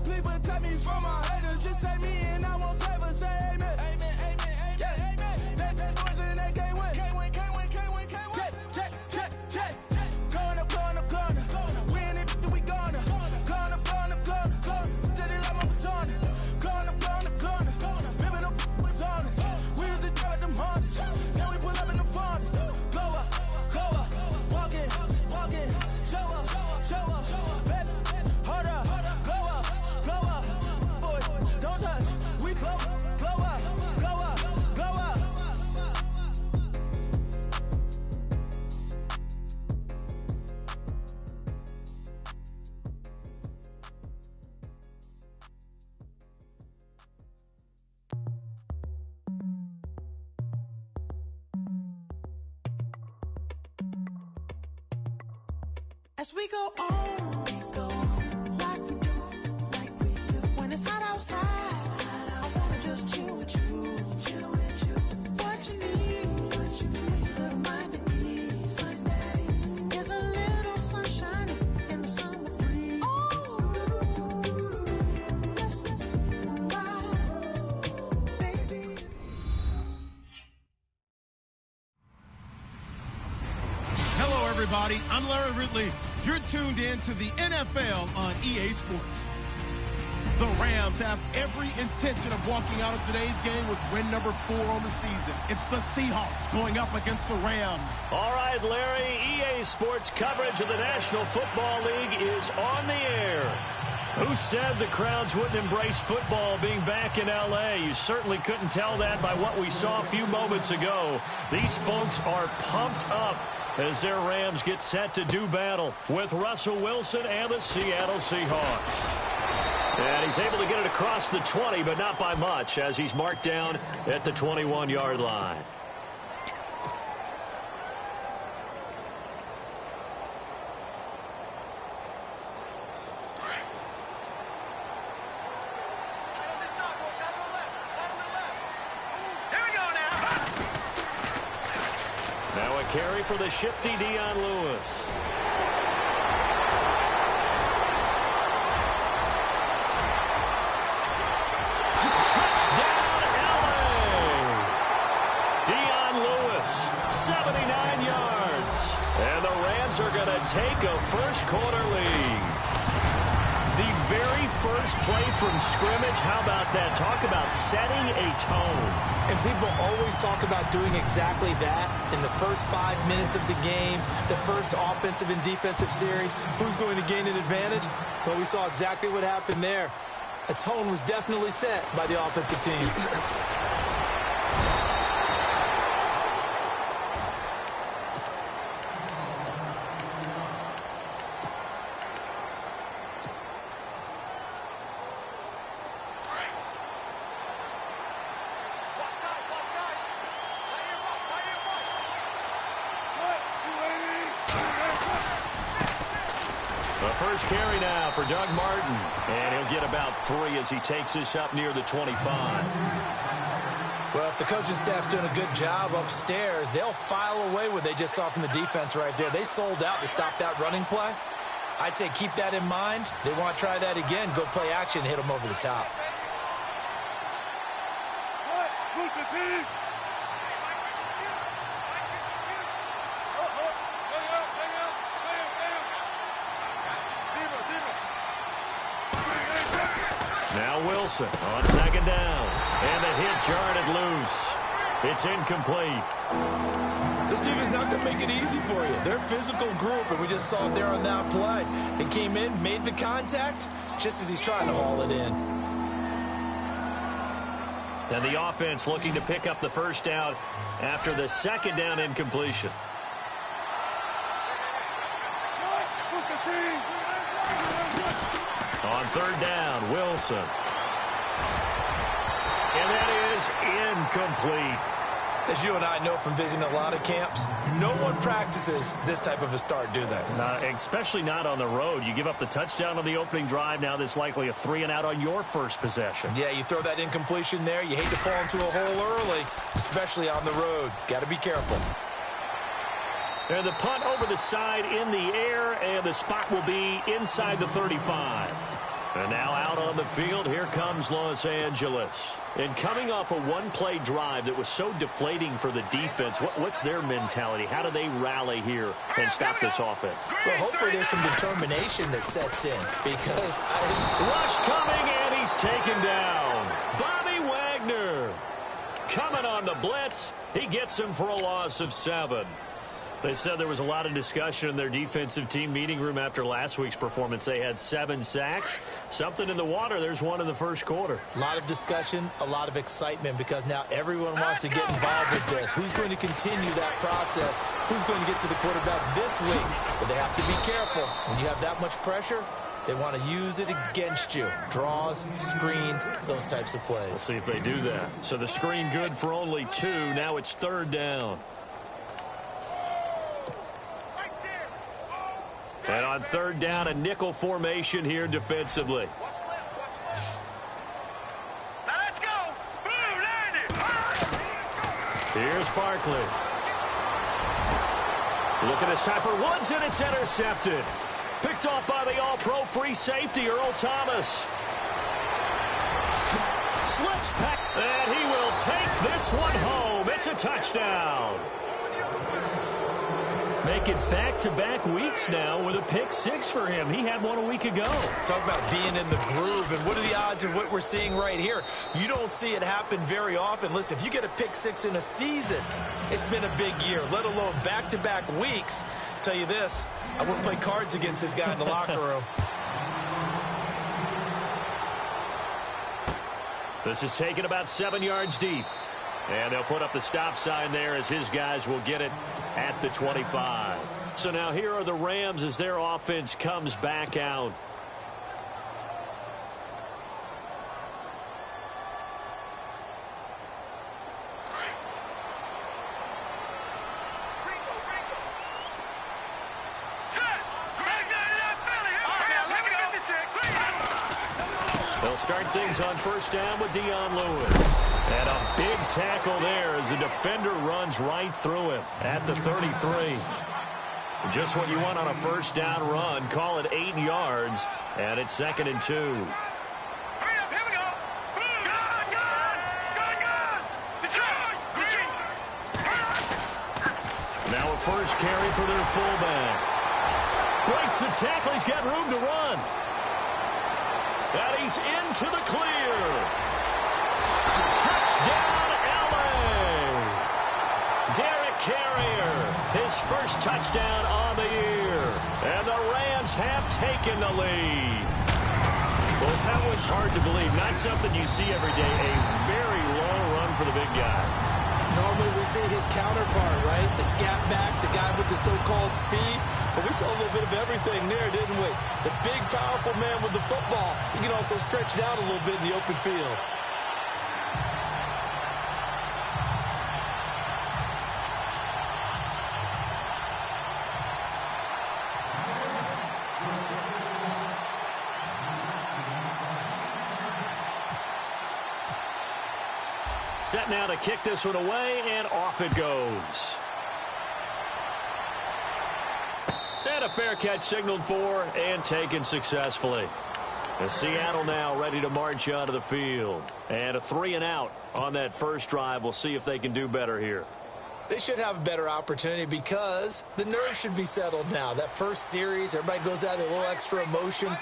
Please protect me from my haters. Just say me and I won't save her. Say amen. Yeah. That boys and they can't win. Check. Going up. Win it, we gonna. Going up. Did it like my persona. Going up. Ripping up was honest. We was the drive them harness. Now we pull up in the furnace. Go up. Walk in. Show up. Baby, hold up. Glow up. Boy, don't touch. We glow up. As we go on, like we do. When it's hot outside, I wanna just chill with you. What you need, a little mind at ease. There's a little sunshine in the summer breeze. Let's ride, baby. Hello, everybody. I'm Larry Ridley. You're tuned in to the NFL on EA Sports. The Rams have every intention of walking out of today's game with win number 4 on the season. It's the Seahawks going up against the Rams. All right, Larry, EA Sports coverage of the National Football League is on the air. Who said the crowds wouldn't embrace football being back in L.A.? You certainly couldn't tell that by what we saw a few moments ago. These folks are pumped up as their Rams get set to do battle with Russell Wilson and the Seattle Seahawks. And he's able to get it across the 20, but not by much, as he's marked down at the 21-yard line. Now a carry for the shifty Dion Lewis. Touchdown, LA! Dion Lewis, 79 yards. And the Rams are going to take a first-quarter lead. The very first play from scrimmage, how about that? Talk about setting a tone. And people always talk about doing exactly that in the first 5 minutes of the game, the first offensive and defensive series. Who's going to gain an advantage? Well, we saw exactly what happened there. A tone was definitely set by the offensive team. First carry now for Doug Martin. And he'll get about 3 as he takes this up near the 25. Well, if the coaching staff's doing a good job upstairs, they'll file away what they just saw from the defense right there. They sold out to stop that running play. I'd say keep that in mind. They want to try that again. Go play action, hit them over the top. Now Wilson on second down. And the hit jarred it loose. It's incomplete. This defense not going to make it easy for you. They're a physical group, and we just saw it there on that play. They came in, made the contact, just as he's trying to haul it in. And the offense looking to pick up the first down after the second down incompletion. On third down, Wilson. And that is incomplete. As you and I know from visiting a lot of camps, no one practices this type of a start, do they? Especially not on the road. You give up the touchdown on the opening drive. Now there's likely a 3-and-out on your first possession. Yeah, you throw that incompletion there. You hate to fall into a hole early, especially on the road. Got to be careful. And the punt over the side in the air, and the spot will be inside the 35. And now out on the field, here comes Los Angeles. And coming off a one-play drive that was so deflating for the defense, what's their mentality? How do they rally here and stop this offense? Well, hopefully there's some determination that sets in because rush coming, and he's taken down. Bobby Wagner coming on the blitz. He gets him for a loss of 7. They said there was a lot of discussion in their defensive team meeting room after last week's performance. They had 7 sacks. Something in the water. There's one in the first quarter. A lot of discussion, a lot of excitement because now everyone wants to get involved with this. Who's going to continue that process? Who's going to get to the quarterback this week? But they have to be careful. When you have that much pressure, they want to use it against you. Draws, screens, those types of plays. We'll see if they do that. So the screen good for only 2. Now it's 3rd down. And on 3rd down, a nickel formation here defensively. Now let's go. Blue, land it. Here's Barkley. Looking this time for Woods, and it's intercepted. Picked off by the all-pro free safety, Earl Thomas. Slips back, and he will take this one home. It's a touchdown. Make it back-to-back weeks now with a pick 6 for him. He had one a week ago. Talk about being in the groove, and what are the odds of what we're seeing right here? You don't see it happen very often. Listen, if you get a pick 6 in a season, it's been a big year, let alone back-to-back weeks. I'll tell you this, I wouldn't play cards against this guy in the locker room. This is taken about 7 yards deep. And they'll put up the stop sign there as his guys will get it at the 25. So now here are the Rams as their offense comes back out. They'll start things on 1st down with Dion Lewis. And a big tackle there as the defender runs right through him at the 33. Just what you want on a 1st down run. Call it 8 yards, and it's 2nd and 2. Hurry up, here we go. Now a first carry for their fullback. Breaks the tackle. He's got room to run. And he's into the clear. Touchdown, L.A. Derek Carrier, his first touchdown on the year. And the Rams have taken the lead. Well, that one's hard to believe. Not something you see every day. A very long run for the big guy. Normally we see his counterpart, right? The scat back, the guy with the so-called speed. But we saw a little bit of everything there, didn't we? The big, powerful man with the football. He can also stretch it out a little bit in the open field. Set now to kick this one away, and off it goes. And a fair catch signaled for and taken successfully. And Seattle now ready to march onto the field. And a 3-and-out on that first drive. We'll see if they can do better here. They should have a better opportunity because the nerves should be settled now. That first series, everybody goes out with a little extra emotion.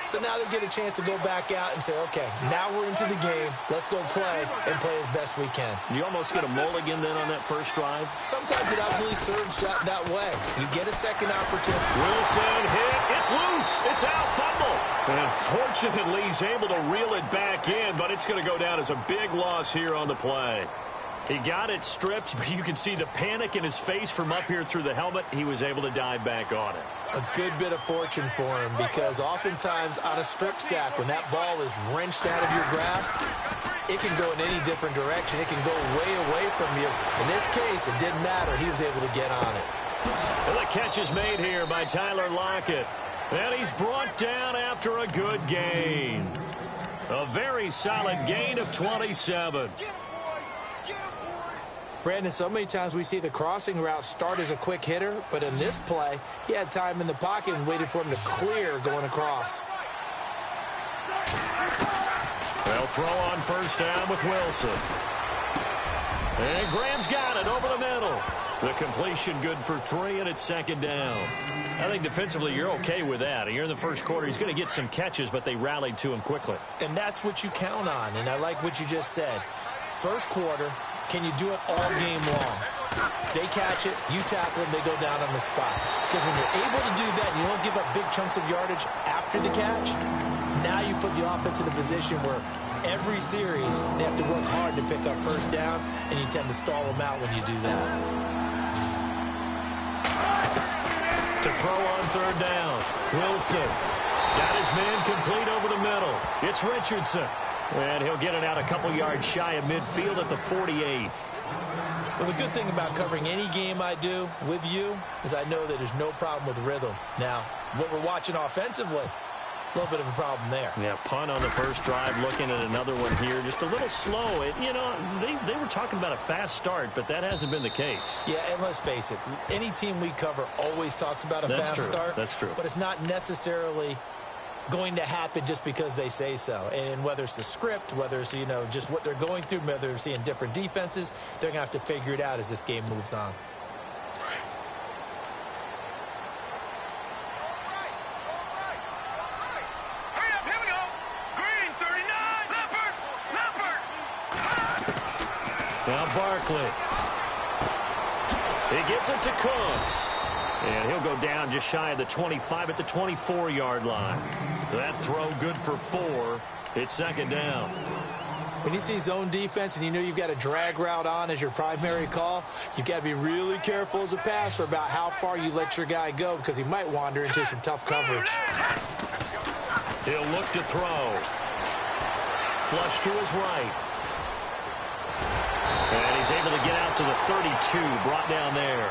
So now they get a chance to go back out and say, okay, now we're into the game. Let's go play and play as best we can. You almost get a mulligan then on that first drive? Sometimes it absolutely serves that way. You get a second opportunity. Wilson hit. It's loose. It's out. Fumble. And fortunately, he's able to reel it back in, but it's going to go down as a big loss here on the play. He got it stripped, but you can see the panic in his face from up here through the helmet. He was able to dive back on it. A good bit of fortune for him because oftentimes on a strip sack, when that ball is wrenched out of your grasp, it can go in any different direction. It can go way away from you. In this case, it didn't matter. He was able to get on it. Well, the catch is made here by Tyler Lockett. And he's brought down after a good gain. A very solid gain of 27. Brandon, so many times we see the crossing route start as a quick hitter, but in this play, he had time in the pocket and waited for him to clear going across. They'll throw on first down with Wilson. And Graham's got it over the middle. The completion good for 3, and it's second down. I think defensively you're okay with that. You're in the first quarter. He's going to get some catches, but they rallied to him quickly. And that's what you count on, and I like what you just said. First quarter, can you do it all game long? They catch it, you tackle them, they go down on the spot. Because when you're able to do that, you don't give up big chunks of yardage after the catch, now you put the offense in a position where every series they have to work hard to pick up first downs, and you tend to stall them out when you do that. To throw on third down, Wilson got his man complete over the middle. It's Richardson, and he'll get it out a couple yards shy of midfield at the 48. Well, the good thing about covering any game I do with you is I know that there's no problem with rhythm. Now, what we're watching offensively, a little bit of a problem there. Yeah, punt on the first drive, looking at another one here. Just a little slow. They were talking about a fast start, but that hasn't been the case. Yeah, and let's face it, any team we cover always talks about a fast start. That's true. But it's not necessarily going to happen just because they say so. And whether it's the script, whether it's, just what they're going through, whether they're seeing different defenses, they're going to have to figure it out as this game moves on. Now Barkley. He gets it to Cooks. And he'll go down just shy of the 25 at the 24-yard line. That throw good for 4. It's second down. When you see zone defense and you know you've got a drag route on as your primary call, you've got to be really careful as a passer about how far you let your guy go because he might wander into some tough coverage. He'll look to throw. Flush to his right. And he's able to get out to the 32, brought down there.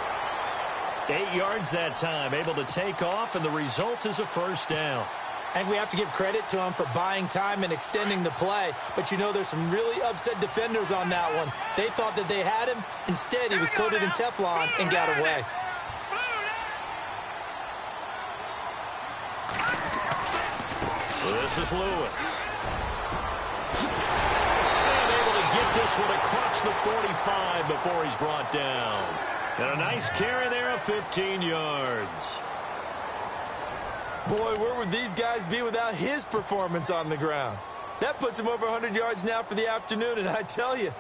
8 yards that time, able to take off, and the result is a first down. And we have to give credit to him for buying time and extending the play. But there's some really upset defenders on that one. They thought that they had him. Instead, he was coated in Teflon and got away. This is Lewis. And able to get this one across the 45 before he's brought down. And a nice carry there of 15 yards. Boy, where would these guys be without his performance on the ground? That puts him over 100 yards now for the afternoon, and I tell you,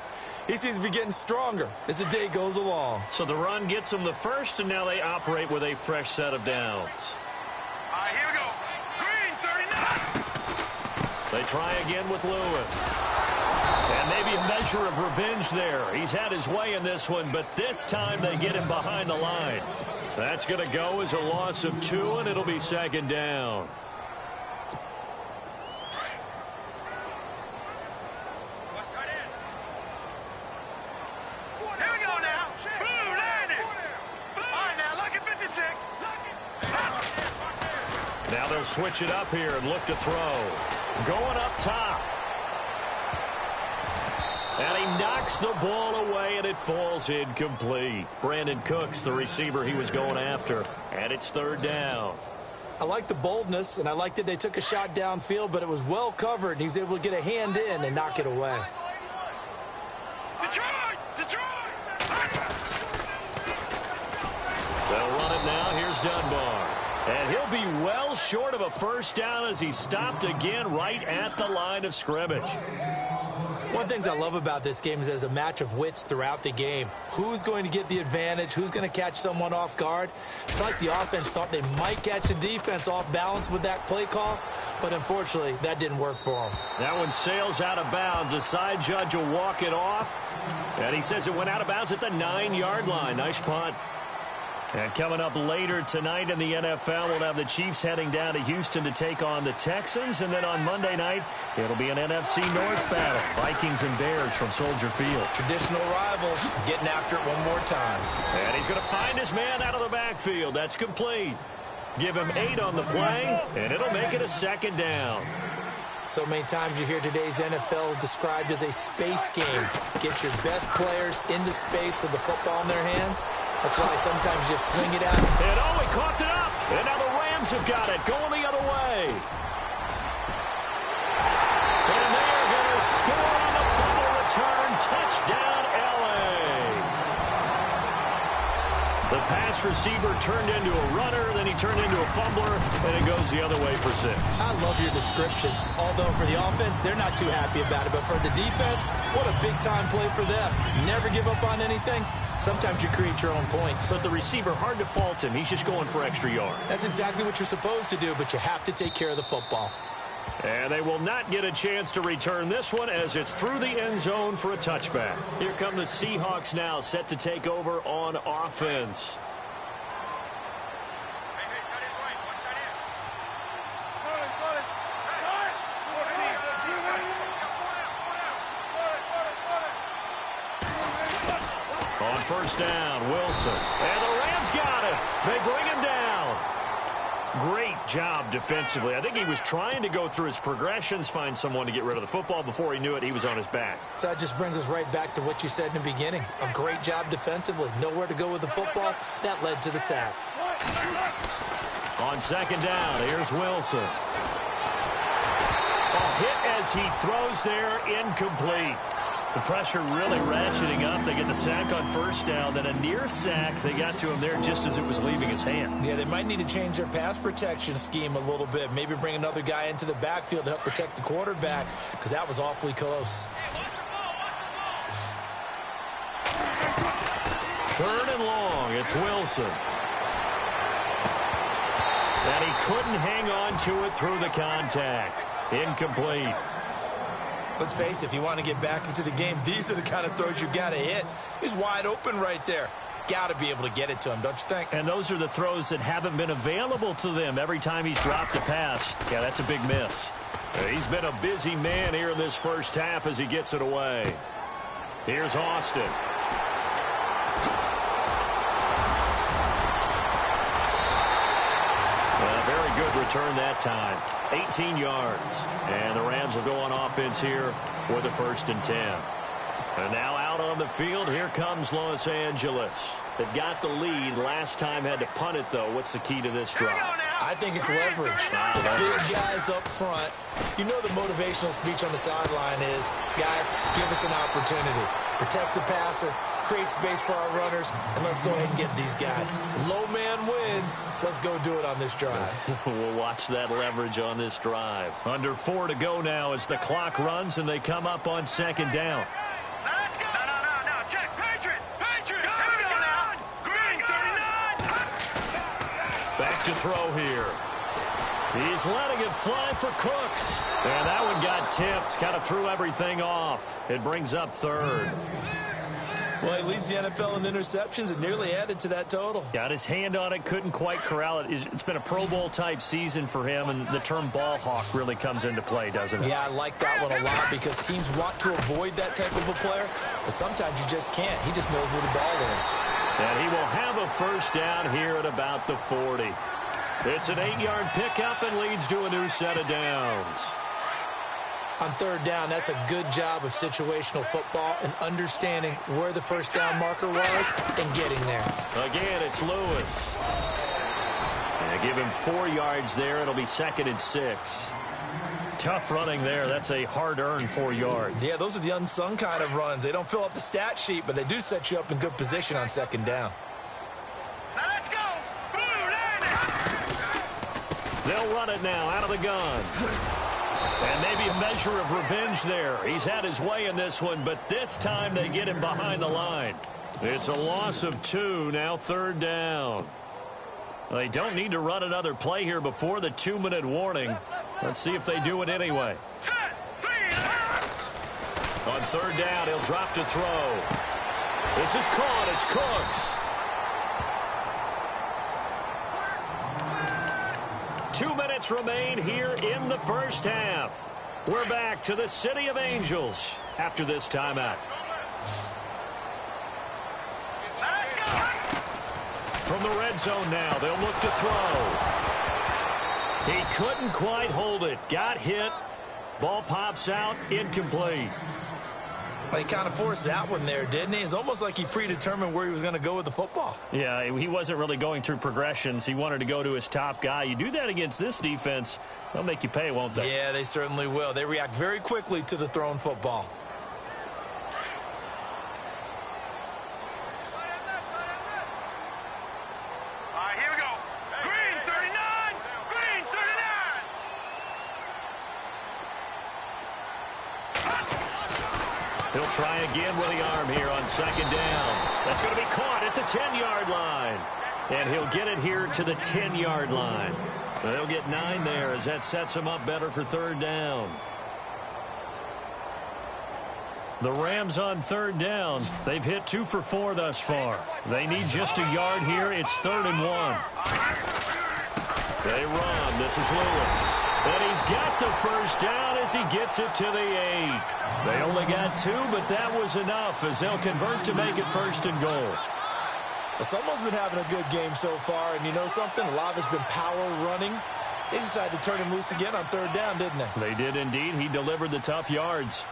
he seems to be getting stronger as the day goes along. So the run gets them the first, and now they operate with a fresh set of downs. All right, here we go. Green, 39. They try again with Lewis. And maybe a measure of revenge there. He's had his way in this one, but this time they get him behind the line. That's going to go as a loss of 2, and it'll be second down. Here we go now. Blue, landed. All right, now, look at 56. Now they'll switch it up here and look to throw. Going up top. And he knocks the ball away, and it falls incomplete. Brandon Cooks, the receiver he was going after. And it's third down. I like the boldness, and I like that they took a shot downfield, but it was well covered, and he was able to get a hand in and knock it away. Detroit! They'll run it now. Here's Dunbar. And he'll be well short of a first down as he stopped again right at the line of scrimmage. One of the things I love about this game is there's a match of wits throughout the game. Who's going to get the advantage? Who's going to catch someone off guard? It's like the offense thought they might catch the defense off balance with that play call, but unfortunately, that didn't work for them. That one sails out of bounds. The side judge will walk it off, and he says it went out of bounds at the 9-yard line. Nice punt. And coming up later tonight in the NFL, we'll have the Chiefs heading down to Houston to take on the Texans. And then on Monday night, it'll be an NFC North battle. Vikings and Bears from Soldier Field. Traditional rivals getting after it one more time. And he's going to find his man out of the backfield. That's complete. Give him 8 on the play, and it'll make it a second down. So many times you hear today's NFL described as a space game. Get your best players into space with the football in their hands. That's why sometimes you swing it out. And oh, he coughed it up. And now the Rams have got it, going the other way. pass receiver turned into a runner, then he turned into a fumbler, and it goes the other way for 6. I love your description. Although for the offense, they're not too happy about it. But for the defense, what a big-time play for them. Never give up on anything. Sometimes you create your own points. But the receiver, hard to fault him. He's just going for extra yard. That's exactly what you're supposed to do, but you have to take care of the football. And they will not get a chance to return this one as it's through the end zone for a touchback. Here come the Seahawks now, set to take over on offense. On first down, Wilson. And the Rams got him. They bring him down. Great job defensively. I think he was trying to go through his progressions, find someone to get rid of the football. Before he knew it, he was on his back. So that just brings us right back to what you said in the beginning. A great job defensively. Nowhere to go with the football. That led to the sack. On second down, here's Wilson. A hit as he throws there, incomplete. The pressure really ratcheting up. They get the sack on first down, then a near sack. They got to him there just as it was leaving his hand. Yeah, they might need to change their pass protection scheme a little bit. Maybe bring another guy into the backfield to help protect the quarterback, because that was awfully close. Third and long, it's Wilson. And he couldn't hang on to it through the contact. Incomplete. Let's face it, if you want to get back into the game, these are the kind of throws you got to hit. He's wide open right there. Got to be able to get it to him, don't you think? And those are the throws that haven't been available to them every time he's dropped a pass. Yeah, that's a big miss. He's been a busy man here in this first half as he gets it away. Here's Austin. Very good return that time. 18 yards. And the Rams will go on offense here for the 1st and 10. And now out on the field, here comes Los Angeles. They've got the lead. Last time had to punt it, though. What's the key to this drive? I think it's leverage. Big guys up front. You know the motivational speech on the sideline is, guys, give us an opportunity. Protect the passer, create space for our runners, and let's go ahead and get these guys. Low man wins. Let's go do it on this drive. We'll watch that leverage on this drive. Under 4 to go now as the clock runs and they come up on second down. Let's go. No. Check. Patriot. Here we go now. Green 39. Back to throw here. He's letting it fly for Cooks. And that one got tipped. Kind of threw everything off. It brings up 3rd. Well, he leads the NFL in interceptions and nearly added to that total. Got his hand on it, couldn't quite corral it. It's been a Pro Bowl-type season for him, and the term ball hawk really comes into play, doesn't it? Yeah, I like that one a lot because teams want to avoid that type of a player, but sometimes you just can't. He just knows where the ball is. And he will have a first down here at about the 40. It's an 8-yard pickup and leads to a new set of downs. On third down, that's a good job of situational football and understanding where the first down marker was and getting there. Again, it's Lewis. And give him 4 yards there. It'll be 2nd and 6. Tough running there. That's a hard-earned 4 yards. Yeah, those are the unsung kind of runs. They don't fill up the stat sheet, but they do set you up in good position on second down. Now let's go. They'll run it now out of the gun. And maybe a measure of revenge there. He's had his way in this one, but this time they get him behind the line. It's a loss of 2, now 3rd down. They don't need to run another play here before the 2-minute warning. Let's see if they do it anyway. On 3rd down, he'll drop to throw. This is caught. It's Cooks. 2 minutes remain here in the first half. We're back to the City of Angels after this timeout. From the red zone now, they'll look to throw. He couldn't quite hold it. Got hit. Ball pops out. Incomplete. Well, he kind of forced that one there, didn't he? It's almost like he predetermined where he was going to go with the football. Yeah, he wasn't really going through progressions. He wanted to go to his top guy. You do that against this defense, they'll make you pay, won't they? Yeah, they certainly will. They react very quickly to the thrown football. He'll try again with the arm here on second down. That's going to be caught at the 10-yard line. And he'll get it here to the 10-yard line. They'll get 9 there as that sets him up better for third down. The Rams on third down. They've hit 2 for 4 thus far. They need just a yard here. It's 3rd and 1. They run. This is Lewis. And he's got the first down as he gets it to the 8. They only got 2, but that was enough as they'll convert to make it 1st and goal. Well, someone's been having a good game so far, and you know something? A lot of it's been power running. They decided to turn him loose again on third down, didn't they? They did indeed. He delivered the tough yards.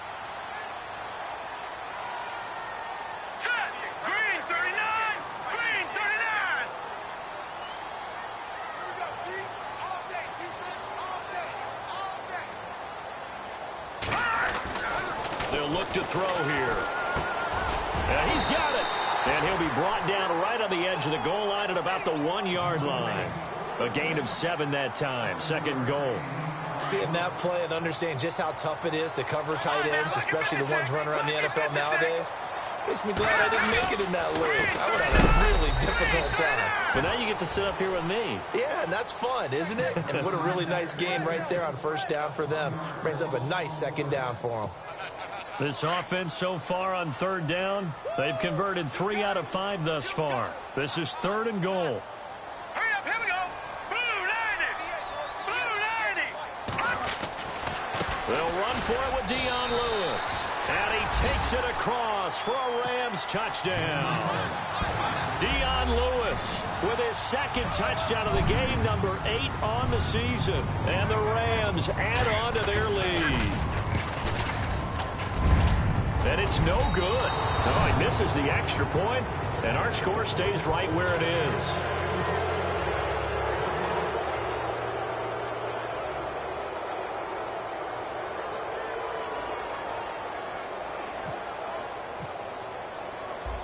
To throw here. And he's got it. And he'll be brought down right on the edge of the goal line at about the 1-yard line. A gain of 7 that time. 2nd and goal. Seeing that play and understanding just how tough it is to cover tight ends, especially the ones running around the NFL nowadays, makes me glad I didn't make it in that league. I would have had a really difficult time. But now you get to sit up here with me. Yeah, and that's fun, isn't it? And what a really nice game right there on first down for them. Brings up a nice 2nd down for them. This offense so far on third down, they've converted 3 out of 5 thus far. This is 3rd and goal. Hurry up, here we go. Blue 90. They'll run for it with Dion Lewis. And he takes it across for a Rams touchdown. Dion Lewis with his 2nd touchdown of the game, number 8 on the season. And the Rams add on to their lead. And it's no good. Oh, he misses the extra point, and our score stays right where it is.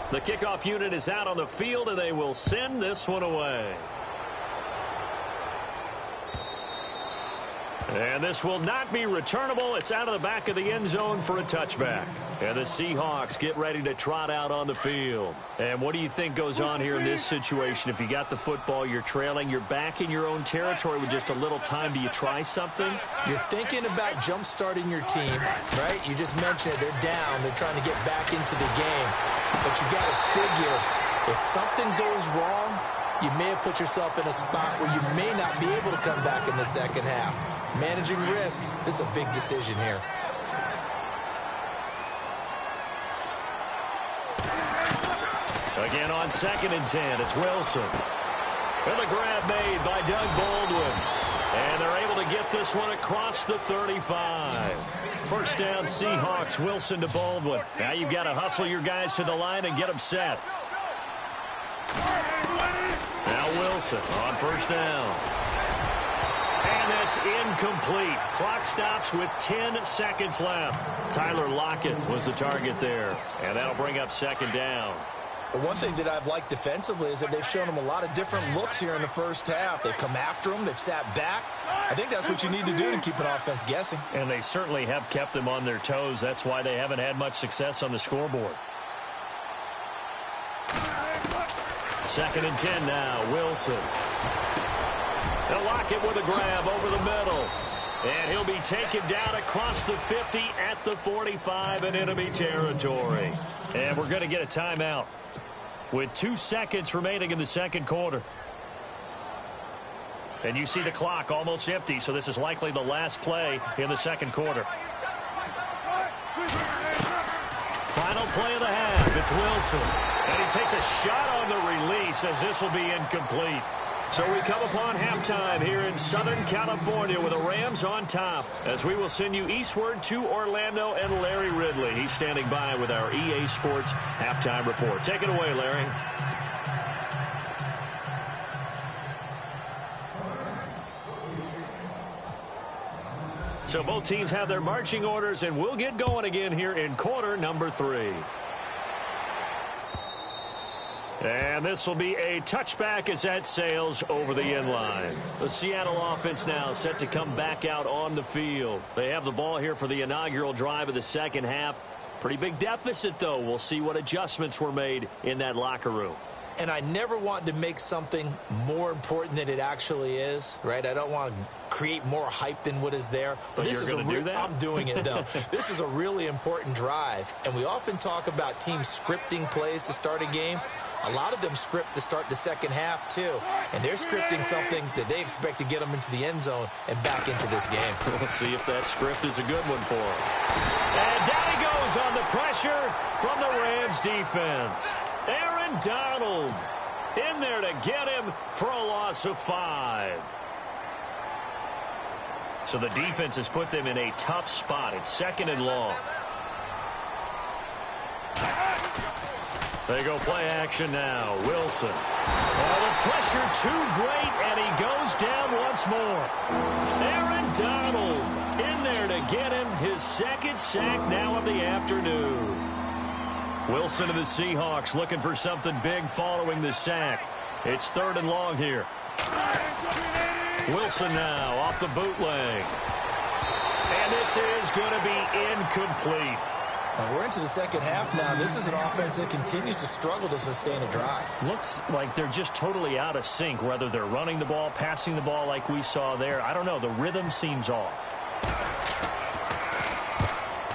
The kickoff unit is out on the field, and they will send this one away. And this will not be returnable. It's out of the back of the end zone for a touchback. And the Seahawks get ready to trot out on the field. And what do you think goes on here in this situation? If you got the football, you're trailing, you're back in your own territory with just a little time. Do you try something? You're thinking about jump-starting your team, right? You just mentioned it. They're down. They're trying to get back into the game. But you got to figure, if something goes wrong, you may have put yourself in a spot where you may not be able to come back in the second half. Managing risk, this is a big decision here. Again on 2nd and 10, it's Wilson. And the grab made by Doug Baldwin. And they're able to get this one across the 35. First down, Seahawks, Wilson to Baldwin. Now you've got to hustle your guys to the line and get them set. Now Wilson on first down. And that's incomplete. Clock stops with 10 seconds left. Tyler Lockett was the target there. And that'll bring up 2nd down. Well, one thing that I've liked defensively is that they've shown them a lot of different looks here in the first half. They've come after them. They've sat back. I think that's what you need to do to keep an offense guessing. And they certainly have kept them on their toes. That's why they haven't had much success on the scoreboard. 2nd and 10 now, Wilson. They'll lock it with a grab over the middle. And he'll be taken down across the 50 at the 45 in enemy territory. And we're going to get a timeout with 2 seconds remaining in the second quarter. And you see the clock almost empty, so this is likely the last play in the second quarter. Final play of the half, it's Wilson. And he takes a shot on the release as this will be incomplete. So we come upon halftime here in Southern California with the Rams on top as we will send you eastward to Orlando and Larry Ridley. He's standing by with our EA Sports halftime report. Take it away, Larry. So both teams have their marching orders, and we'll get going again here in quarter number 3. And this will be a touchback as that sails over the end line. The Seattle offense now set to come back out on the field. They have the ball here for the inaugural drive of the second half. Pretty big deficit, though. We'll see what adjustments were made in that locker room. And I never want to make something more important than it actually is, right? I don't want to create more hype than what is there. But this you're is going to do that? I'm doing it, though. This is a really important drive. And we often talk about teams scripting plays to start a game. A lot of them script to start the second half, too. And they're scripting something that they expect to get them into the end zone and back into this game. We'll see if that script is a good one for them. And down he goes on the pressure from the Rams defense. Aaron Donald in there to get him for a loss of 5. So the defense has put them in a tough spot. It's 2nd and long. They go play action now. Wilson. Oh, the pressure too great, and he goes down once more. Aaron Donald in there to get him his 2nd sack now of the afternoon. Wilson of the Seahawks looking for something big following the sack. It's 3rd and long here. Wilson now off the bootleg. And this is going to be incomplete. We're into the second half now. This is an offense that continues to struggle to sustain a drive. Looks like they're just totally out of sync, whether they're running the ball, passing the ball like we saw there. I don't know. The rhythm seems off.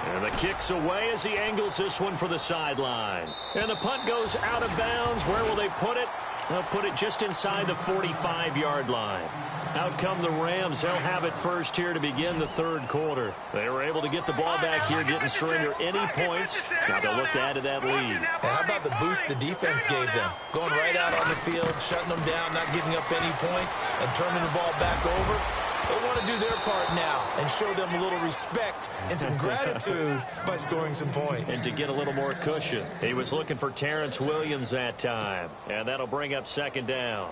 And the kick's away as he angles this one for the sideline. And the punt goes out of bounds. Where will they put it? They'll put it just inside the 45-yard line. Out come the Rams. They'll have it first here to begin the 3rd quarter. They were able to get the ball back here, didn't surrender any points. Now they'll look to add to that lead. And how about the boost the defense gave them? Going right out on the field, shutting them down, not giving up any points, and turning the ball back over. They want to do their part now and show them a little respect and some gratitude by scoring some points. And to get a little more cushion. He was looking for Terrence Williams that time. And that'll bring up 2nd down.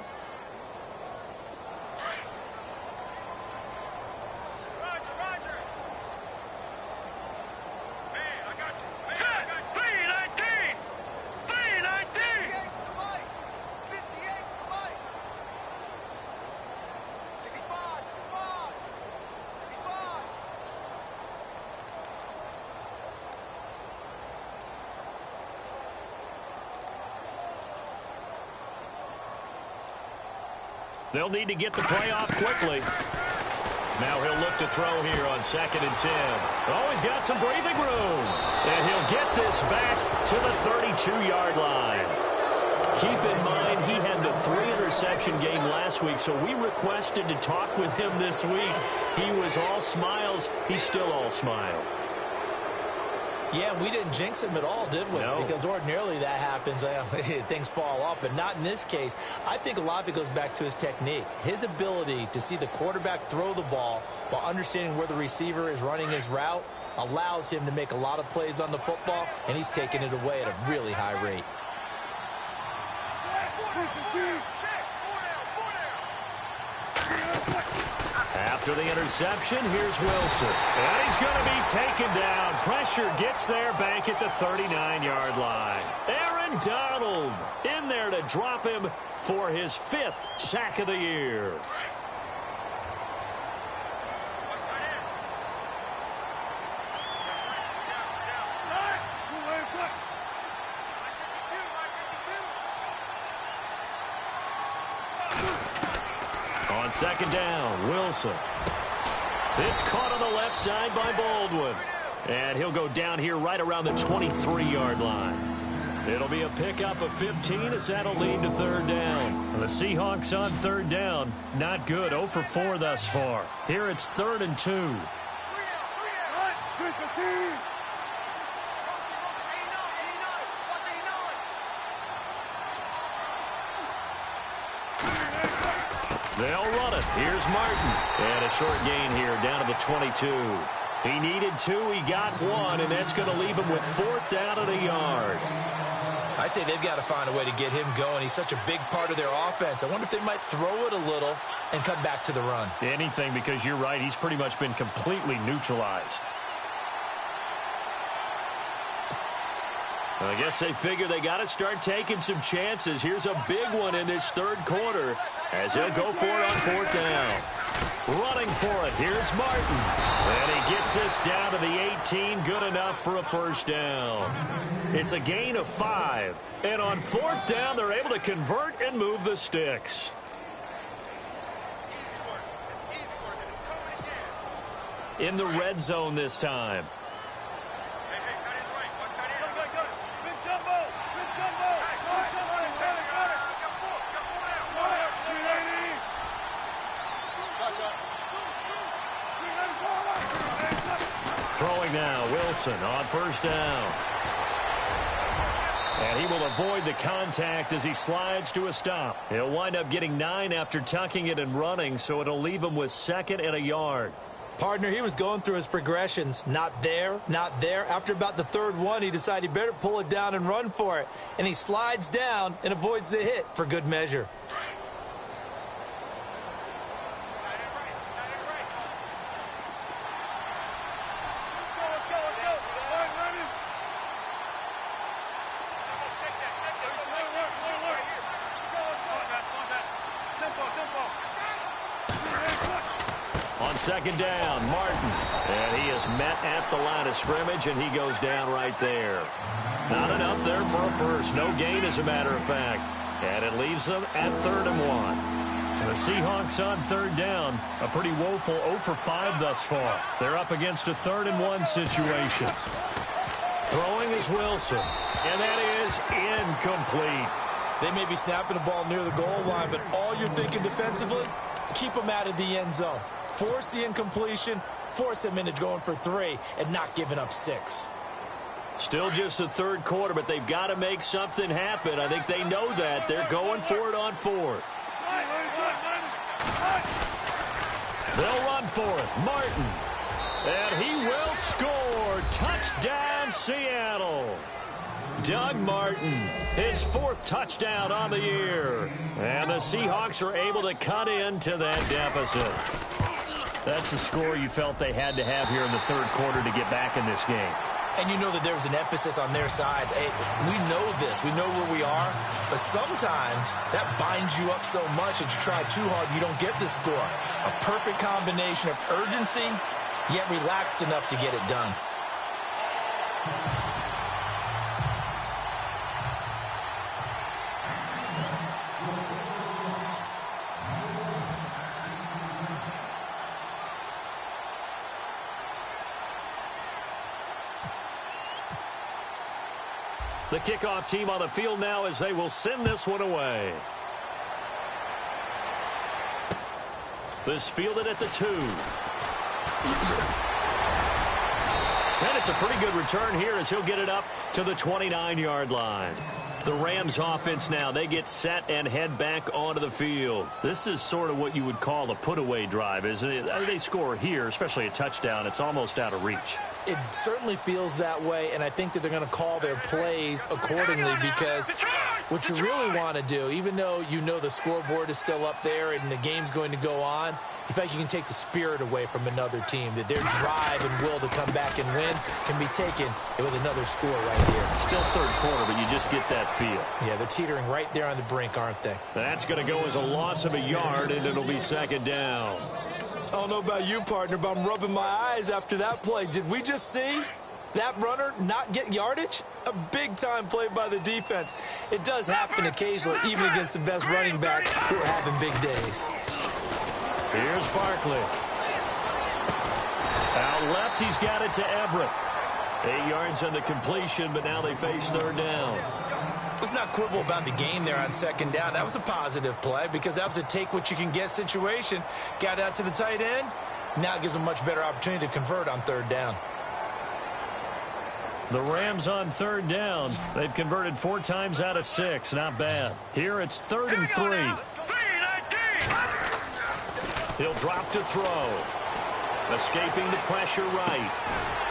They'll need to get the play off quickly. Now he'll look to throw here on 2nd and 10. Oh, he's got some breathing room. And he'll get this back to the 32-yard line. Keep in mind, he had the 3-interception game last week, so we requested to talk with him this week. He was all smiles. He's still all smile. Yeah, we didn't jinx him at all, did we? No. Because ordinarily that happens. Things fall off, but not in this case. I think a lot of it goes back to his technique. His ability to see the quarterback throw the ball while understanding where the receiver is running his route allows him to make a lot of plays on the football, and he's taking it away at a really high rate. After the interception, here's Wilson. And he's going to be taken down. Pressure gets there back at the 39-yard line. Aaron Donald in there to drop him for his 5th sack of the year. On 2nd down, Wilson. It's caught on the left side by Baldwin. And he'll go down here right around the 23-yard line. It'll be a pickup of 15 as that'll lead to 3rd down. The Seahawks on 3rd down. Not good. 0 for 4 thus far. Here it's 3rd and 2. They'll run it. Here's Martin. And a short gain here down to the 22. He needed 2. He got 1, and that's going to leave him with 4th down at a yard. I'd say they've got to find a way to get him going. He's such a big part of their offense. I wonder if they might throw it a little and come back to the run. Anything, because you're right. He's pretty much been completely neutralized. I guess they figure they got to start taking some chances. Here's a big one in this 3rd quarter as he'll go for it on 4th down. Running for it, here's Martin. And he gets this down to the 18, good enough for a first down. It's a gain of 5. And on 4th down, they're able to convert and move the sticks. In the red zone this time. Throwing now, Wilson on first down. And he will avoid the contact as he slides to a stop. He'll wind up getting 9 after tucking it and running, so it'll leave him with 2nd and a yard. Partner, he was going through his progressions. Not there, not there. After about the 3rd one, he decided he better pull it down and run for it. And he slides down and avoids the hit for good measure. On 2nd down, Martin. And he is met at the line of scrimmage, and he goes down right there. Not enough there for a first. No gain, as a matter of fact. And it leaves them at 3rd and 1. The Seahawks on 3rd down. A pretty woeful 0 for 5 thus far. They're up against a 3rd and 1 situation. Throwing is Wilson. And that is incomplete. They may be snapping the ball near the goal line, but all you're thinking defensively, keep them out of the end zone. Force the incompletion, force them into going for 3, and not giving up 6. Still just the 3rd quarter, but they've got to make something happen. I think they know that. They're going for it on 4th. They'll run for it. Martin. And he will score. Touchdown, Seattle. Doug Martin, his 4th touchdown on the year. And the Seahawks are able to cut into that deficit. That's the score you felt they had to have here in the 3rd quarter to get back in this game. And you know that there was an emphasis on their side. Hey, we know this. We know where we are. But sometimes that binds you up so much that you try too hard, you don't get the score. A perfect combination of urgency, yet relaxed enough to get it done. The kickoff team on the field now as they will send this one away. This fielded at the 2. And it's a pretty good return here as he'll get it up to the 29-yard line. The Rams offense now, they get set and head back onto the field. This is sort of what you would call a put-away drive, isn't it? They score here, especially a touchdown. It's almost out of reach. It certainly feels that way, and I think that they're going to call their plays accordingly because what you really want to do, even though you know the scoreboard is still up there and the game's going to go on, in fact, you can take the spirit away from another team, that their drive and will to come back and win can be taken with another score right here. Still 3rd quarter, but you just get that feel. Yeah, they're teetering right there on the brink, aren't they? That's going to go as a loss of a yard, and it'll be 2nd down. I don't know about you, partner, but I'm rubbing my eyes after that play. Did we just see that runner not get yardage? A big-time play by the defense. It does happen occasionally, even against the best running backs who are having big days. Here's Barkley. Out left, he's got it to Everett. 8 yards on the completion, but now they face 3rd down. Let's not quibble about the game there on 2nd down. That was a positive play because that was a take-what-you-can-get situation. Got out to the tight end. Now it gives them a much better opportunity to convert on 3rd down. The Rams on 3rd down. They've converted 4 times out of 6. Not bad. Here it's 3rd and 3. He'll drop to throw. Escaping the pressure right.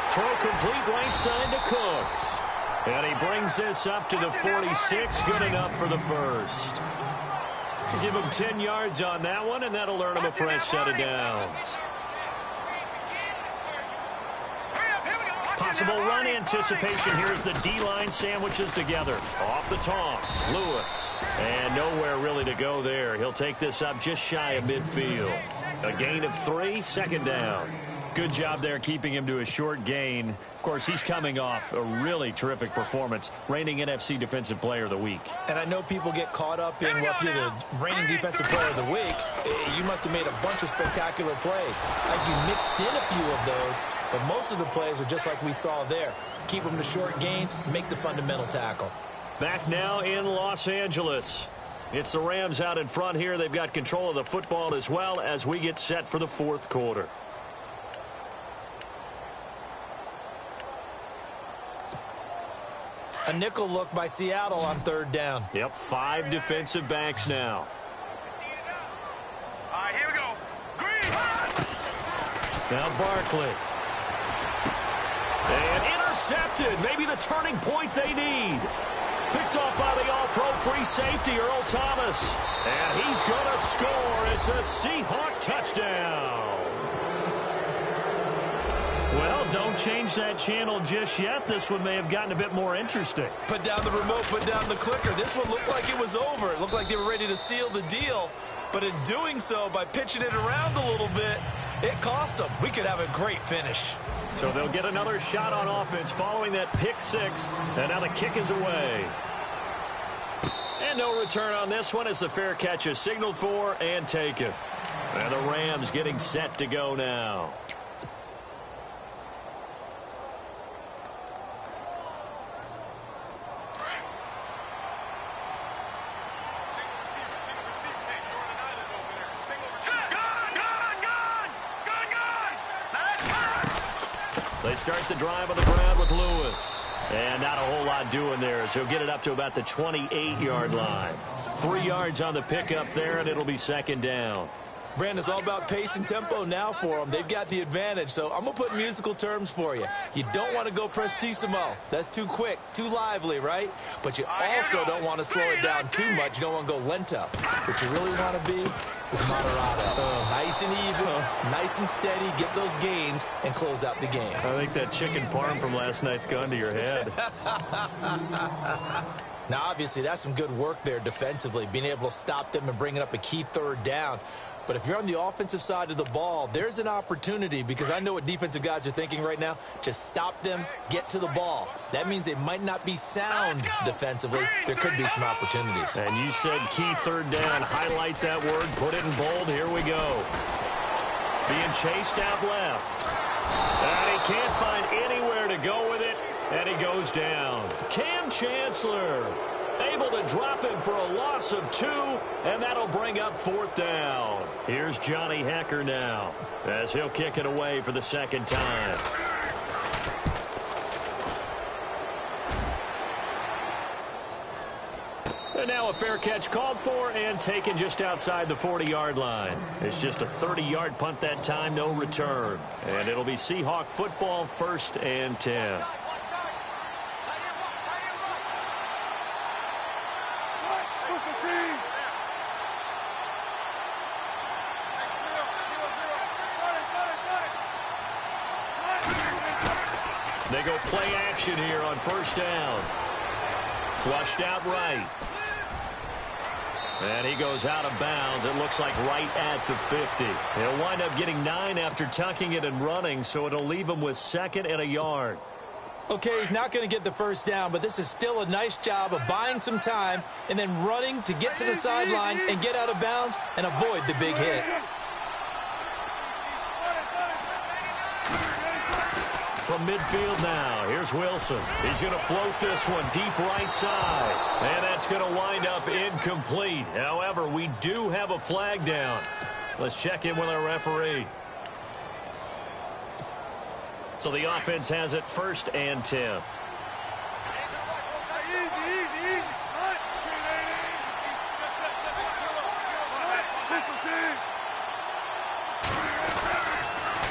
Throw complete right side to Cooks. And he brings this up to the 46. Good enough for the first. Give him 10 yards on that one, and that'll earn him a fresh set of downs. Possible run anticipation here as the D-line sandwiches together. Off the toss, Lewis. And nowhere really to go there. He'll take this up just shy of midfield. A gain of 3, second down. Good job there keeping him to a short gain. Of course, he's coming off a really terrific performance, reigning NFC Defensive Player of the Week. And I know people get caught up in, well, if you're the reigning Defensive Player of the Week, you must have made a bunch of spectacular plays. Like you mixed in a few of those, but most of the plays are just like we saw there. Keep them to short gains, make the fundamental tackle. Back now in Los Angeles. It's the Rams out in front here. They've got control of the football as well as we get set for the fourth quarter. A nickel look by Seattle on third down. Yep, 5 defensive backs now. All right, here we go. Green. Now Barkley. And intercepted. Maybe the turning point they need. Picked off by the all-pro free safety, Earl Thomas. And he's going to score. It's a Seahawk touchdown. Well, don't change that channel just yet. This one may have gotten a bit more interesting. Put down the remote, put down the clicker. This one looked like it was over. It looked like they were ready to seal the deal. But in doing so, by pitching it around a little bit, it cost them. We could have a great finish. So they'll get another shot on offense following that pick 6. And now the kick is away. And no return on this one as the fair catch is signaled for and taken. And the Rams getting set to go now. They start the drive on the ground with Lewis. And not a whole lot doing there as he'll get it up to about the 28-yard line. 3 yards on the pickup there, and it'll be second down. Brandon, it's all about pace and tempo now for them. They've got the advantage, so I'm going to put musical terms for you. You don't want to go prestissimo. That's too quick, too lively, right? But you also don't want to slow it down too much. You don't want to go lento. What you really want to be is moderato. Nice and even, nice and steady, get those gains, and close out the game. I think that chicken parm from last night's gone to your head. Now, obviously, that's some good work there defensively, being able to stop them and bringing up a key third down. But if you're on the offensive side of the ball, there's an opportunity because I know what defensive guys are thinking right now. Just stop them, get to the ball. That means they might not be sound defensively. There could be some opportunities. And you said key third down. Highlight that word. Put it in bold. Here we go. Being chased out left. And he can't find anywhere to go with it. And he goes down. Cam Chancellor able to drop him for a loss of 2, and that'll bring up fourth down. Here's Johnny Hecker now as he'll kick it away for the second time. And now a fair catch called for and taken just outside the 40-yard line. It's just a 30-yard punt that time, no return. And it'll be Seahawk football, 1st and 10. They go play action here on 1st down. Flushed out right. And he goes out of bounds. It looks like right at the 50. He'll wind up getting 9 after tucking it and running, so it'll leave him with 2nd and a yard. Okay, he's not going to get the first down, but this is still a nice job of buying some time and then running to get to the sideline and get out of bounds and avoid the big hit. From midfield now, here's Wilson. He's going to float this one deep right side. And that's going to wind up incomplete. However, we do have a flag down. Let's check in with our referee. So the offense has it 1st and 10.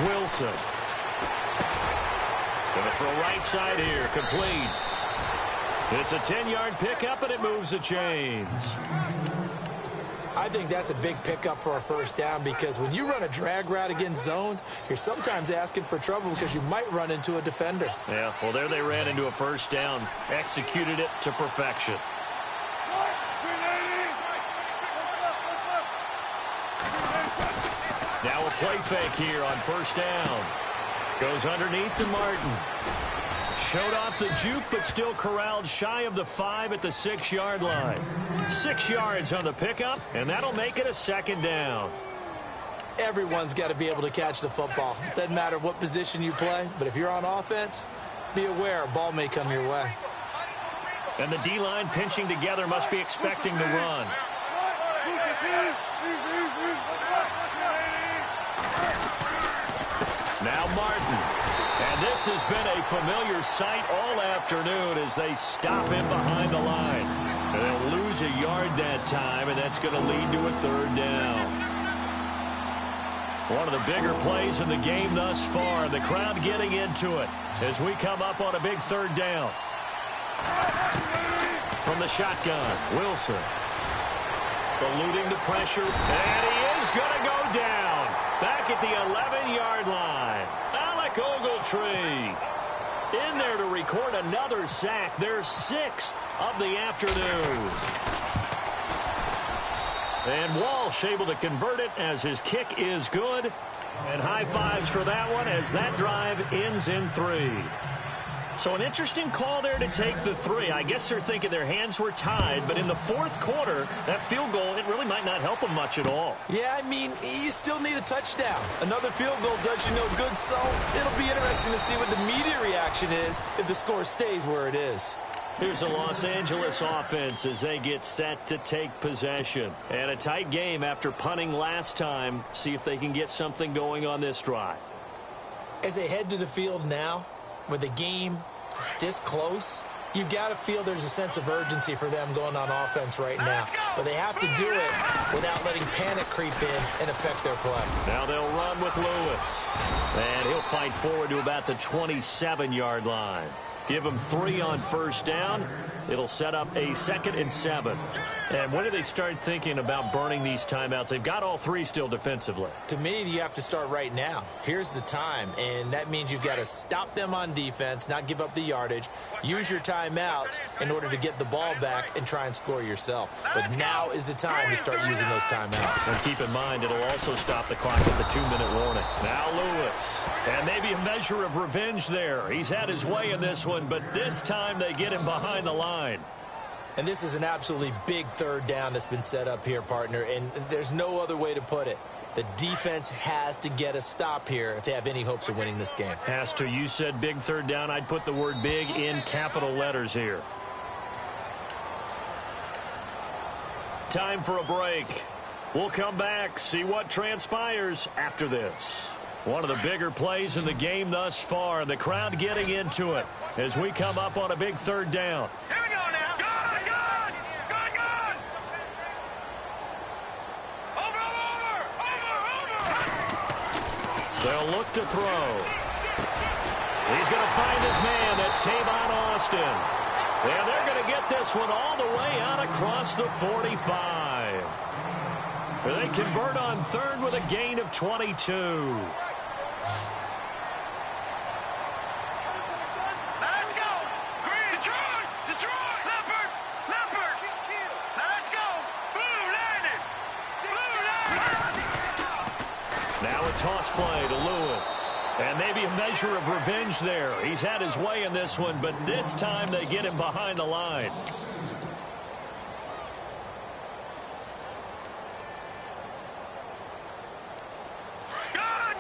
Wilson. Going to throw right side here, complete. It's a 10-yard pickup, and it moves the chains. I think that's a big pickup for a 1st down because when you run a drag route against zone, you're sometimes asking for trouble because you might run into a defender. Yeah, well, there they ran into a 1st down, executed it to perfection. Now play fake here on first down. Goes underneath to Martin. Showed off the juke, but still corralled shy of the 5 at the 6-yard line. 6 yards on the pickup, and that'll make it a second down. Everyone's got to be able to catch the football. It doesn't matter what position you play, but if you're on offense, be aware a ball may come your way. And the D-line pinching together must be expecting the run. Now Martin. And this has been a familiar sight all afternoon as they stop him behind the line. And they'll lose a yard that time, and that's going to lead to a third down. One of the bigger plays in the game thus far. The crowd getting into it as we come up on a big third down. From the shotgun, Wilson. Eluding the pressure, and he is going to go down. Back at the 11-yard line. Ogletree in there to record another sack, their 6th of the afternoon. And Walsh able to convert it as his kick is good. And high fives for that one as that drive ends in 3. So an interesting call there to take the 3. I guess they're thinking their hands were tied, but in the 4th quarter, that field goal, it really might not help them much at all. Yeah, I mean, you still need a touchdown. Another field goal does you no good, so it'll be interesting to see what the media reaction is if the score stays where it is. Here's the Los Angeles offense as they get set to take possession. And a tight game after punting last time. See if they can get something going on this drive. As they head to the field now, with the game this close, you've got to feel there's a sense of urgency for them going on offense right now. But they have to do it without letting panic creep in and affect their play. Now they'll run with Lewis. And he'll fight forward to about the 27-yard line. Give him 3 on first down. It'll set up a 2nd and 7. And when do they start thinking about burning these timeouts? They've got all 3 still defensively. To me, you have to start right now. Here's the time, and that means you've got to stop them on defense, not give up the yardage, use your timeouts in order to get the ball back and try and score yourself. But now is the time to start using those timeouts. And keep in mind, it'll also stop the clock at the 2-minute warning. Now Lewis. And maybe a measure of revenge there. He's had his way in this one, but this time they get him behind the line. And this is an absolutely big third down that's been set up here, partner, and there's no other way to put it. The defense has to get a stop here if they have any hopes of winning this game. Has to. You said big third down. I'd put the word big in capital letters here. Time for a break. We'll come back, see what transpires after this. One of the bigger plays in the game thus far, and the crowd getting into it as we come up on a big third down. Here we go now. Gun! Over! They'll look to throw. He's going to find his man. That's Tavon Austin. And they're going to get this one all the way out across the 45. They convert on third with a gain of 22. Toss play to Lewis. And maybe a measure of revenge there. He's had his way in this one, but this time they get him behind the line. Gun!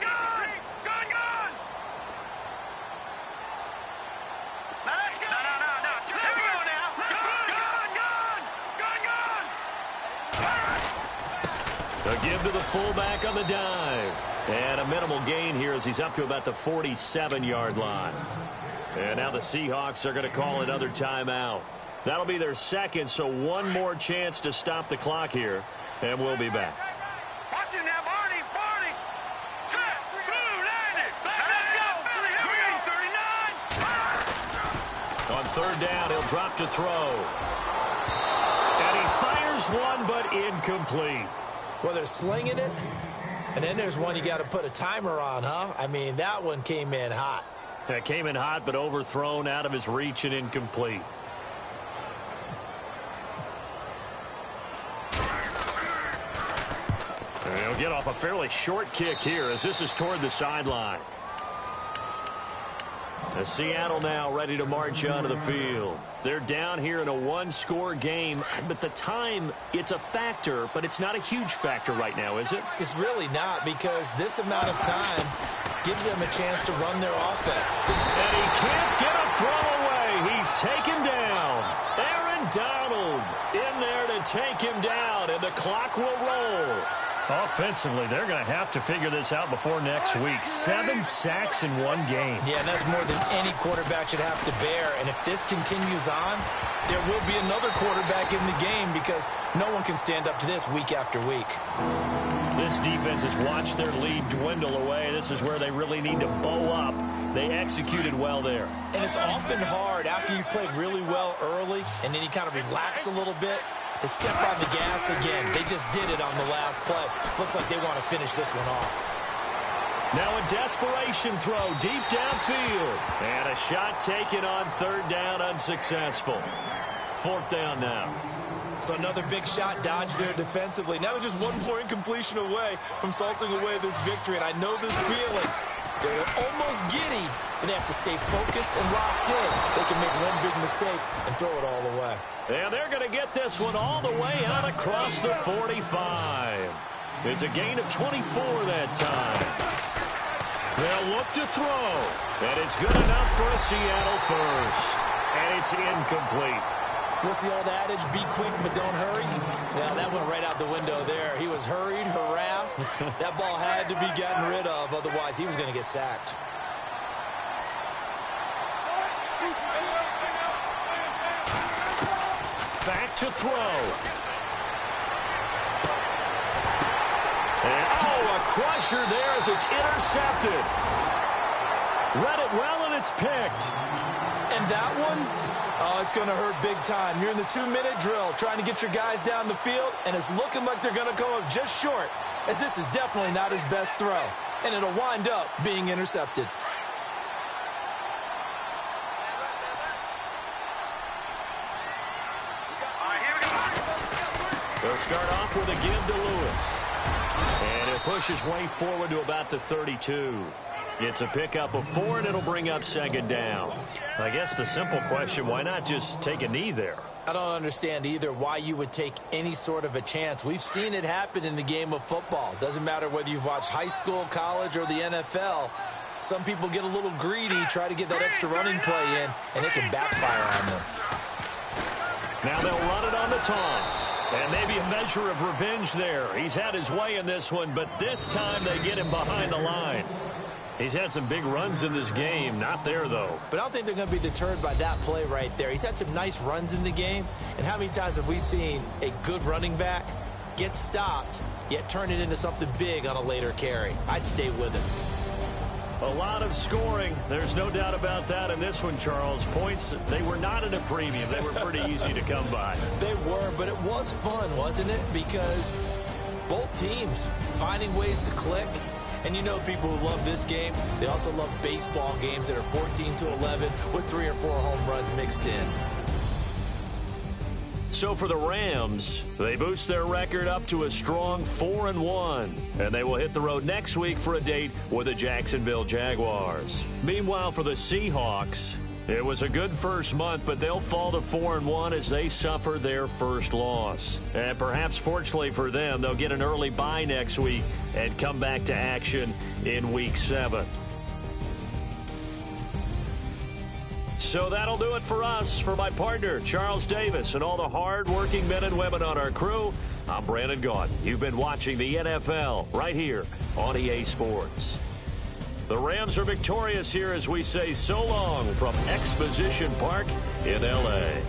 Let's go! No. Here we go now. Gun! They'll give to the fullback on the dive. And a minimal gain here as he's up to about the 47-yard line. And now the Seahawks are going to call another timeout. That'll be their 2nd, so one more chance to stop the clock here. And we'll be back. Watch it now, Barney. Set, blue, landed. Let's go. Philly, here we go. 39. On third down, he'll drop to throw. And he fires one, but incomplete. Well, they're slinging it. And then there's one you got to put a timer on, huh? I mean, that one came in hot. That came in hot, but overthrown, out of his reach and incomplete. They'll get off a fairly short kick here as this is toward the sideline. As Seattle now ready to march onto the field. They're down here in a one-score game, but the time, it's a factor, but it's not a huge factor right now, is it? It's really not, because this amount of time gives them a chance to run their offense. And he can't get a throw away. He's taken down. Aaron Donald in there to take him down, and the clock will roll. Offensively, they're going to have to figure this out before next week. 7 sacks in one game. Yeah, and that's more than any quarterback should have to bear. And if this continues on, there will be another quarterback in the game because no one can stand up to this week after week. This defense has watched their lead dwindle away. This is where they really need to bow up. They executed well there. And it's often hard after you've played really well early and then you kind of relax a little bit to step on the gas again. They just did it on the last play. Looks like they want to finish this one off. Now a desperation throw deep downfield. And a shot taken on third down, unsuccessful. Fourth down now. So another big shot dodged there defensively. Now they're just one more incompletion away from salting away this victory. And I know this feeling. They're almost giddy, but they have to stay focused and locked in. They can make one big mistake and throw it all the way. And they're going to get this one all the way out across the 45. It's a gain of 24 that time. They'll look to throw. And it's good enough for a Seattle first. And it's incomplete. What's the old adage? Be quick, but don't hurry. Yeah, that went right out the window there. He was hurried, harassed. That ball had to be gotten rid of. Otherwise, he was going to get sacked. Back to throw. And, a crusher there as it's intercepted. Read it well, and it's picked. And that one, it's going to hurt big time. You're in the 2-minute drill trying to get your guys down the field, and it's looking like they're going to come up just short, as this is definitely not his best throw. And it'll wind up being intercepted. They'll start off with a give to Lewis. And he'll push his way forward to about the 32. It's a pickup of 4, and it'll bring up second down. I guess the simple question, why not just take a knee there? I don't understand either why you would take any sort of a chance. We've seen it happen in the game of football. Doesn't matter whether you've watched high school, college, or the NFL. Some people get a little greedy, try to get that extra running play in, and it can backfire on them. Now they'll run it on the toss. And maybe a measure of revenge there. He's had his way in this one, but this time they get him behind the line. He's had some big runs in this game. Not there, though. But I don't think they're going to be deterred by that play right there. He's had some nice runs in the game. And how many times have we seen a good running back get stopped, yet turn it into something big on a later carry? I'd stay with him. A lot of scoring. There's no doubt about that in this one, Charles. Points, they were not at a premium. They were pretty easy to come by. They were, but it was fun, wasn't it? Because both teams finding ways to click. And you know people who love this game, they also love baseball games that are 14-11 with 3 or 4 home runs mixed in. So for the Rams, they boost their record up to a strong 4-1. And they will hit the road next week for a date with the Jacksonville Jaguars. Meanwhile, for the Seahawks, it was a good first month, but they'll fall to 4-1 as they suffer their first loss. And perhaps fortunately for them, they'll get an early bye next week and come back to action in Week 7. So that'll do it for us. For my partner, Charles Davis, and all the hard-working men and women on our crew, I'm Brandon Gaudin. You've been watching the NFL right here on EA Sports. The Rams are victorious here as we say so long from Exposition Park in L.A.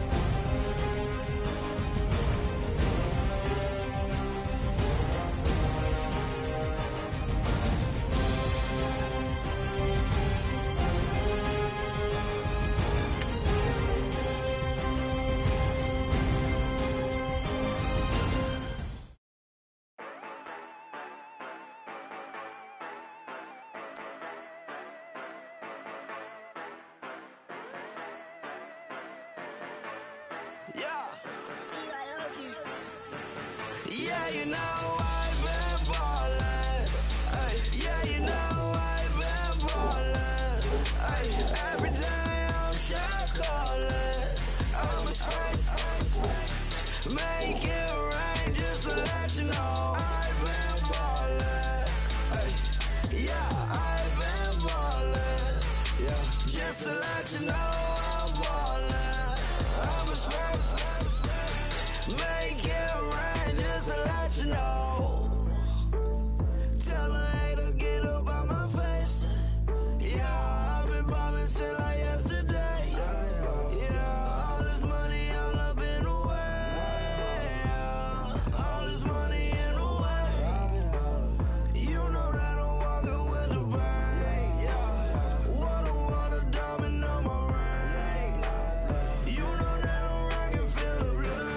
Yeah, you know I've been ballin'. I'm ballin'. I'm a smash. Make it rain just to let you know. Tell a hater get up out my face. Yeah, I've been ballin' since like yesterday. Yeah, all this money all up in the way. All this money in the way. You know that I'm walking with the bank. Water, diamond on my ring. You know that I'm rockin' Philip Blue.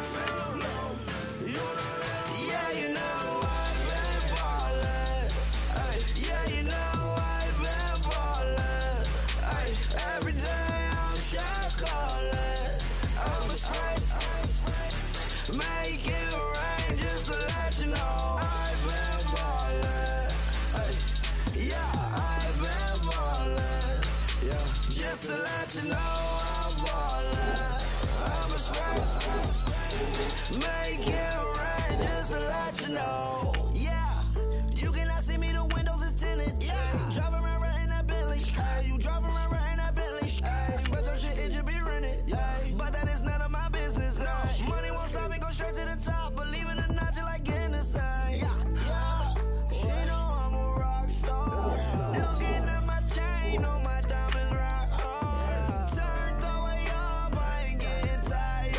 You know that, yeah, you know I've been ballin'. Ay, yeah, you know I've been ballin'. Ay, every day I'm shot callin'. I'm a spray. Make it rain just to let you know I've been ballin'. Ay, yeah, I've been ballin'. Yeah, just to let you know I'm ballin'. I'm a spray. Make it rain just to let you know. Yeah, you cannot see me, the windows is tinted. Yeah, driving around right in that Bentley. Ay, you driving around right in that Bentley. Ay, but your shit, it should be rented. Ay, but that is none of my business. Ay, money won't stop me, go straight to the top. Believe it or not, you like Guinness. Ay, yeah, she know I'm a rock star. Looking at my chain, on my diamonds rock hard. Turned the way up, I ain't getting tired.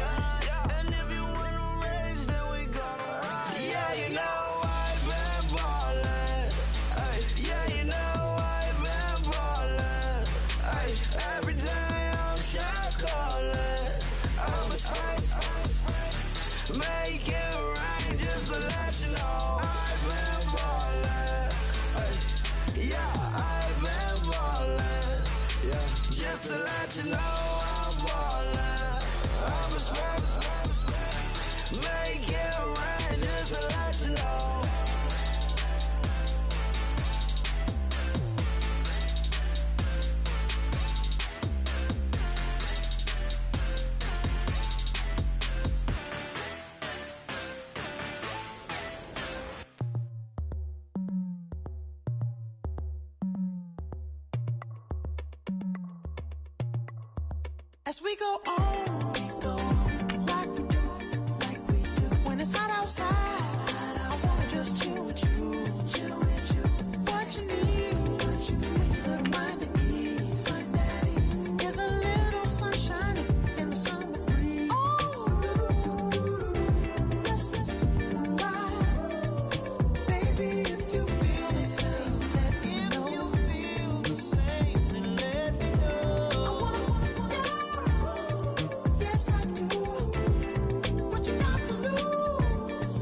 And if you wanna race, then we gonna ride. Yeah, you know I've been ballin'. Ay, yeah, you know I've been ballin'. Ay, every day I'm shot callin'. I'm a spray. Make it rain just to let you know I've been ballin'. Ay, yeah, I've been ballin'. Yeah, just to let you know I'm ballin'. I'm a spray. Make it rain just to let you know. As we go on, like we do. When it's hot outside, I wanna just chill with you. What you need, little mind at ease. There's a little sunshine in the summer breeze. Let's ride. Baby, if you feel the same, let me know. Yes, I do. What you got to lose?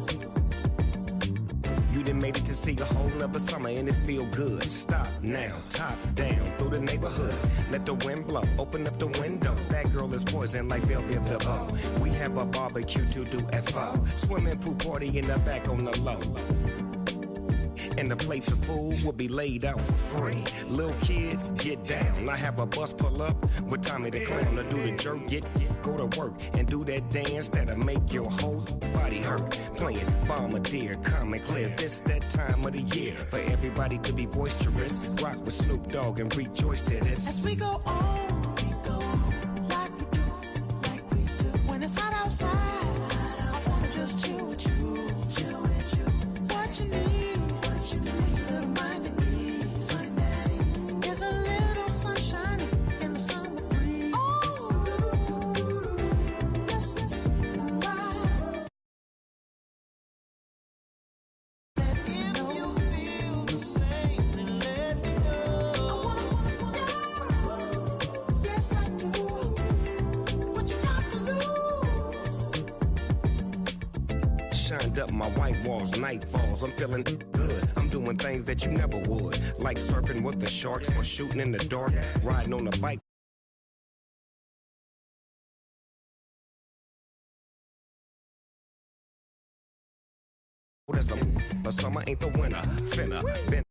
You done made it to see a whole nother summer and it feel good. Stop now, top down, through the neighborhood. Let the wind blow, open up the window. That girl is poison like Velvet DeVoe. We have a barbecue to do at 4. Swimming pool party in the back on the low. And the plates of food will be laid out for free. Little kids, get down. I have a bus pull up with Tommy the Clown to do the jerk, go to work and do that dance that'll make your whole body hurt. Playing Bombardier, calm and clear. This that time of the year for everybody to be boisterous. Rock with Snoop Dogg and rejoice to this. As we go on, like we do. When it's hot outside, I wanna just chill with you. What you need, little mind at ease. There's a little sunshine in the summer breeze. Let's ride. If you feel the same, then let me know. Yes, I do. What you got to lose? Shined up my white walls, night falls. I'm feeling good. I'm doing things that you never would, like surfing with the sharks or shooting in the dark, riding on a bike. But summer ain't the winter. Finna been